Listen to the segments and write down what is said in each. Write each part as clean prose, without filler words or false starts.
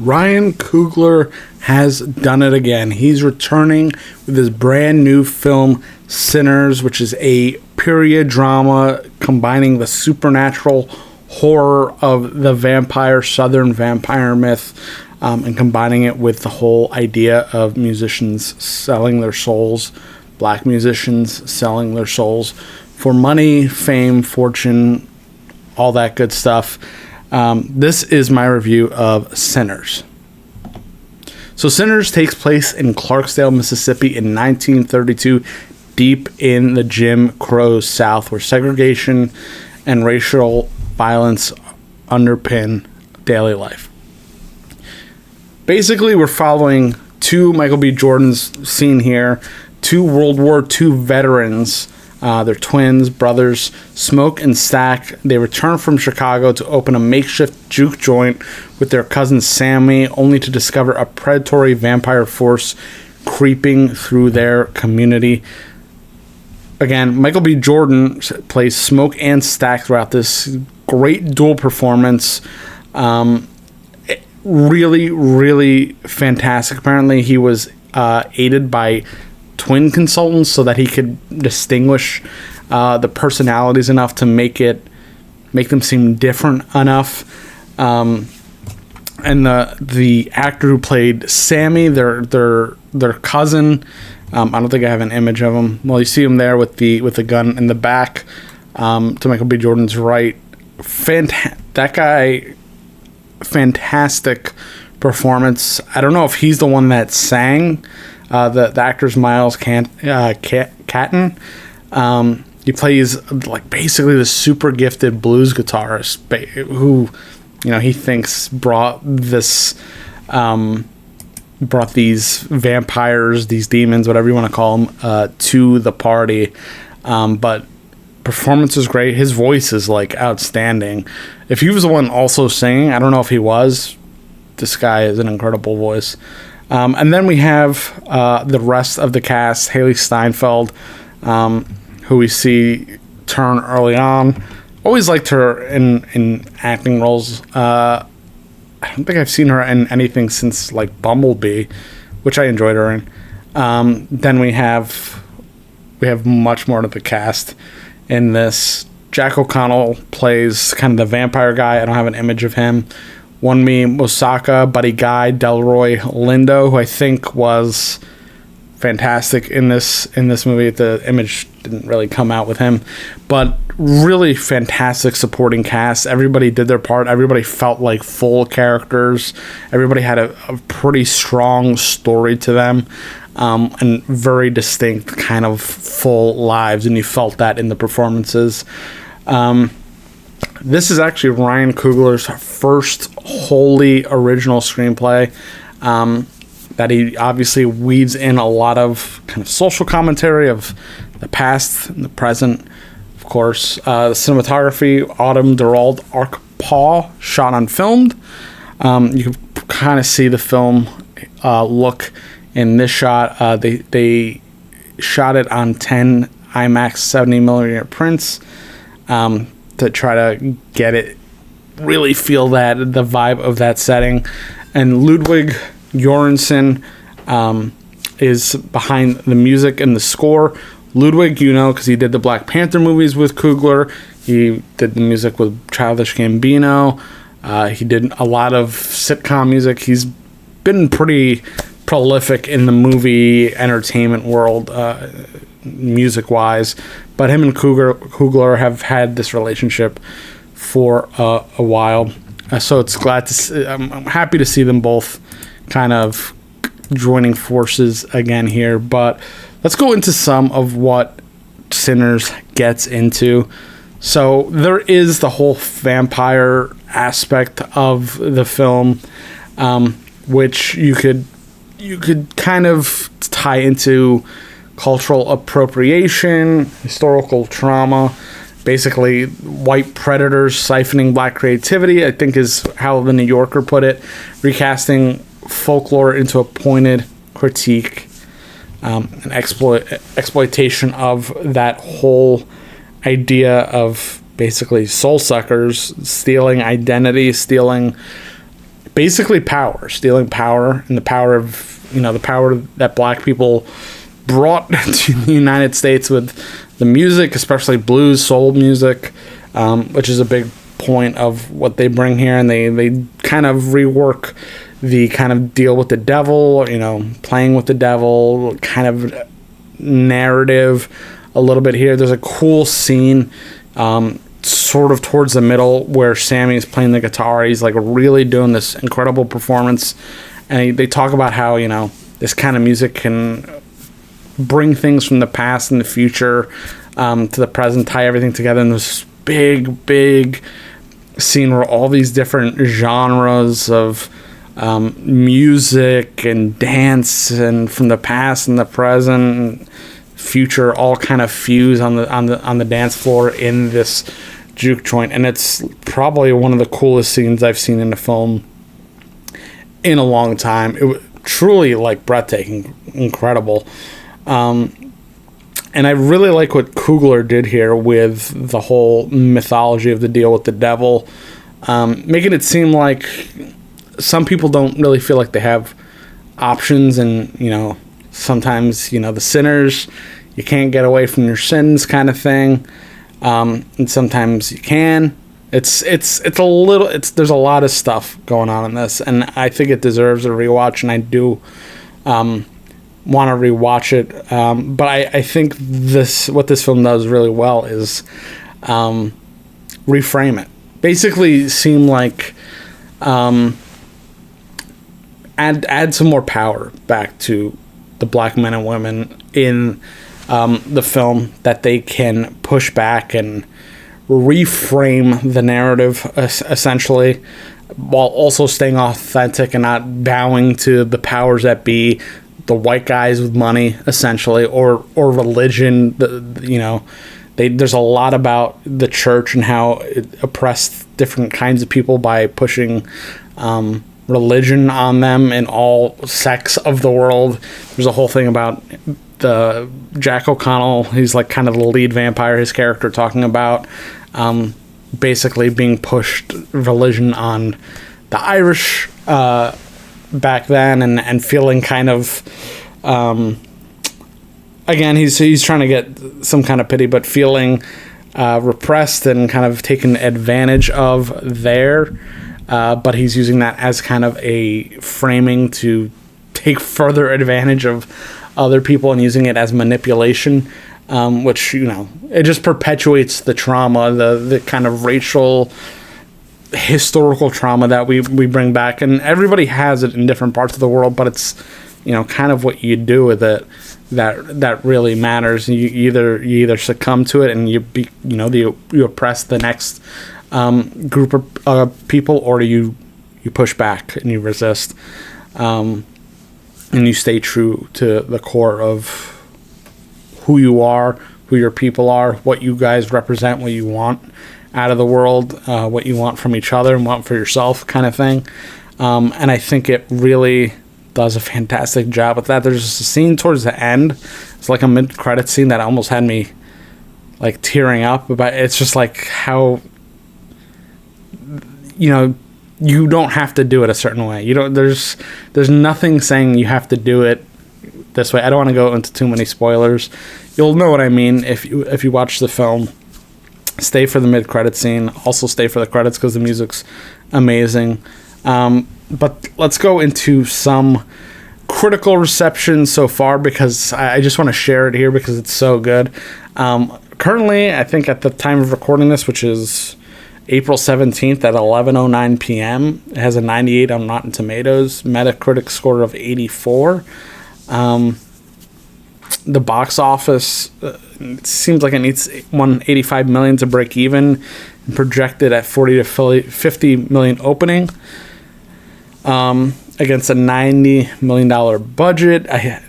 Ryan Coogler has done it again. He's returning with his brand new film, Sinners, which is a period drama combining the supernatural horror of the Southern vampire myth, and combining it with the whole idea of musicians selling their souls, black musicians selling their souls for money, fame, fortune, all that good stuff. This is my review of Sinners. So Sinners takes place in Clarksdale, Mississippi in 1932, deep in the Jim Crow South, where segregation and racial violence underpin daily life. Basically, we're following two Michael B. Jordan's seen here, two World War II veterans. They're twins, brothers, Smoke and Stack. They return from Chicago to open a makeshift juke joint with their cousin Sammy, only to discover a predatory vampire force creeping through their community. Again, Michael B. Jordan plays Smoke and Stack throughout this great dual performance. Really, really fantastic. Apparently, he was aided by twin consultants so that he could distinguish the personalities enough to make them seem different enough. And the actor who played Sammy, their cousin, I don't think I have an image of him. Well, you see him there with the gun in the back, to Michael B. Jordan's right. That guy, fantastic performance. I don't know if he's the one that sang. The actor's Miles Catton. He plays like basically the super gifted blues guitarist who, he thinks brought these vampires, these demons, whatever you want to call them, to the party. But performance is great. His voice is like outstanding. If he was the one also singing, I don't know if he was. This guy has an incredible voice. And then we have the rest of the cast. Haley Steinfeld, who we see turn early on. Always liked her in acting roles. I don't think I've seen her in anything since like Bumblebee, which I enjoyed her in. Then we have much more to the cast in this. Jack O'Connell plays kind of the vampire guy. I don't have an image of him. Wunmi Mosaka, Buddy Guy, Delroy Lindo, who I think was fantastic in this movie. The image didn't really come out with him, but really fantastic supporting cast. Everybody did their part. Everybody felt like full characters. Everybody had a pretty strong story to them, and very distinct kind of full lives, and you felt that in the performances. This is actually Ryan Coogler's first wholly original screenplay, that he obviously weaves in a lot of kind of social commentary of the past and the present. Of course, the cinematography, Autumn Durald, Arkapaw, shot on filmed. You can kind of see the film look in this shot. They shot it on 10 IMAX 70mm prints, to try to get it, really feel that the vibe of that setting. And Ludwig Göransson is behind the music and the score. Ludwig, because he did the Black Panther movies with Coogler. He did the music with Childish Gambino. He did a lot of sitcom music. He's been pretty prolific in the movie entertainment world, music-wise. But him and Coogler have had this relationship for a while. So it's I'm happy to see them both kind of joining forces again here. But let's go into some of what Sinners gets into. So there is the whole vampire aspect of the film, which you could kind of tie into cultural appropriation, historical trauma, basically white predators siphoning black creativity, I think is how the New Yorker put it, recasting folklore into a pointed critique, and exploitation of that whole idea of basically soul suckers stealing identity, stealing basically power, stealing power, and the power of, the power that black people brought to the United States with the music, especially blues, soul music, which is a big point of what they bring here. And they kind of rework the kind of deal with the devil, playing with the devil kind of narrative a little bit here. There's a cool scene sort of towards the middle where Sammy is playing the guitar. He's like really doing this incredible performance, and they talk about how this kind of music can bring things from the past and the future to the present, tie everything together in this big scene where all these different genres of music and dance and from the past and the present and future all kind of fuse on the dance floor in this juke joint. And it's probably one of the coolest scenes I've seen in a film in a long time. It was truly like breathtaking, incredible. And I really like what Coogler did here with the whole mythology of the deal with the devil, making it seem like some people don't really feel like they have options, and sometimes the sinners, you can't get away from your sins kind of thing, and sometimes you can. There's a lot of stuff going on in this, and I think it deserves a rewatch, and I do want to rewatch it, but I think what this film does really well is reframe it. Basically seem like add some more power back to the black men and women in the film, that they can push back and reframe the narrative essentially, while also staying authentic and not bowing to the powers that be, the white guys with money essentially, or religion. There's a lot about the church and how it oppressed different kinds of people by pushing religion on them in all sects of the world. There's a whole thing about the Jack O'Connell, he's like kind of the lead vampire, his character, talking about basically being pushed religion on the Irish back then, and feeling kind of again, he's trying to get some kind of pity, but feeling repressed and kind of taken advantage of there, but he's using that as kind of a framing to take further advantage of other people, and using it as manipulation, which it just perpetuates the trauma, the kind of racial historical trauma that we bring back, and everybody has it in different parts of the world, but it's kind of what you do with it that really matters. You either succumb to it and you oppress the next group of people, or you push back and you resist, and you stay true to the core of who you are, who your people are, what you guys represent, what you want out of the world, what you want from each other and want for yourself, kind of thing. And I think it really does a fantastic job with that. There's a scene towards the end, it's like a mid-credit scene that almost had me like tearing up, but it's just like how you don't have to do it a certain way. There's nothing saying you have to do it this way. I don't want to go into too many spoilers. You'll know what I mean if you watch the film. Stay for the mid-credit scene. Also stay for the credits because the music's amazing. But let's go into some critical reception so far, because I just want to share it here because it's so good. Currently, I think at the time of recording this, which is April 17th at 11:09 p.m., it has a 98 on Rotten Tomatoes, Metacritic score of 84. The box office, it seems like it needs $185 million to break even, projected at 40 to 50 million opening, against a $90 million budget.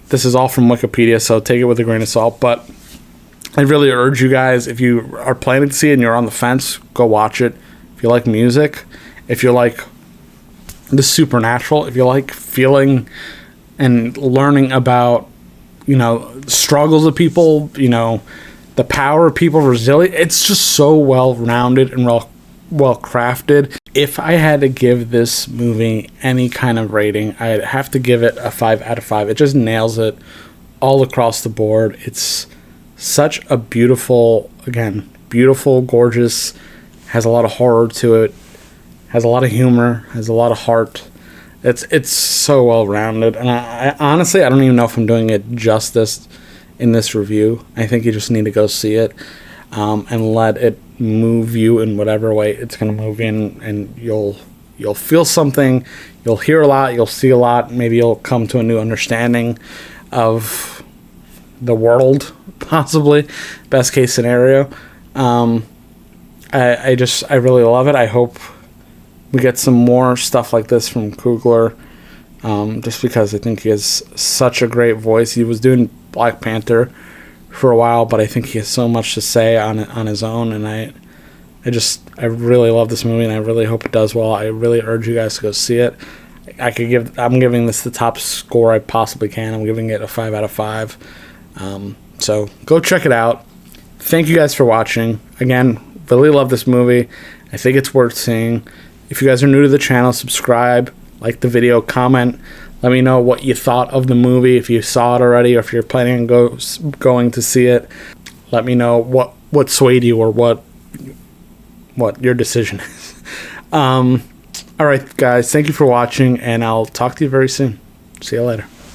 This is all from Wikipedia, so take it with a grain of salt, but I really urge you guys, if you are planning to see it and you're on the fence, go watch it. If you like music, if you like the supernatural, if you like feeling and learning about struggles of people, the power of people, resilience. It's just so well rounded and well crafted. If I had to give this movie any kind of rating, I'd have to give it a 5 out of 5. It just nails it all across the board. It's such a beautiful, gorgeous, has a lot of horror to it, has a lot of humor, has a lot of heart. It's so well rounded, and I honestly, I don't even know if I'm doing it justice in this review. I think you just need to go see it, and let it move you in whatever way it's going to move in, and you'll feel something, you'll hear a lot, you'll see a lot, maybe you'll come to a new understanding of the world, possibly, best case scenario. I really love it. I hope we get some more stuff like this from Coogler, just because I think he has such a great voice. He was doing Black Panther for a while, but I think he has so much to say on his own, and I really love this movie, and I really hope it does well. I really urge you guys to go see it. I'm giving this the top score I possibly can. I'm giving it a 5 out of 5. So go check it out. Thank you guys for watching. Again, really love this movie. I think it's worth seeing. If you guys are new to the channel, subscribe, like the video, comment. Let me know what you thought of the movie, if you saw it already, or if you're planning on going to see it. Let me know what swayed you, or what your decision is. All right, guys, thank you for watching, and I'll talk to you very soon. See you later.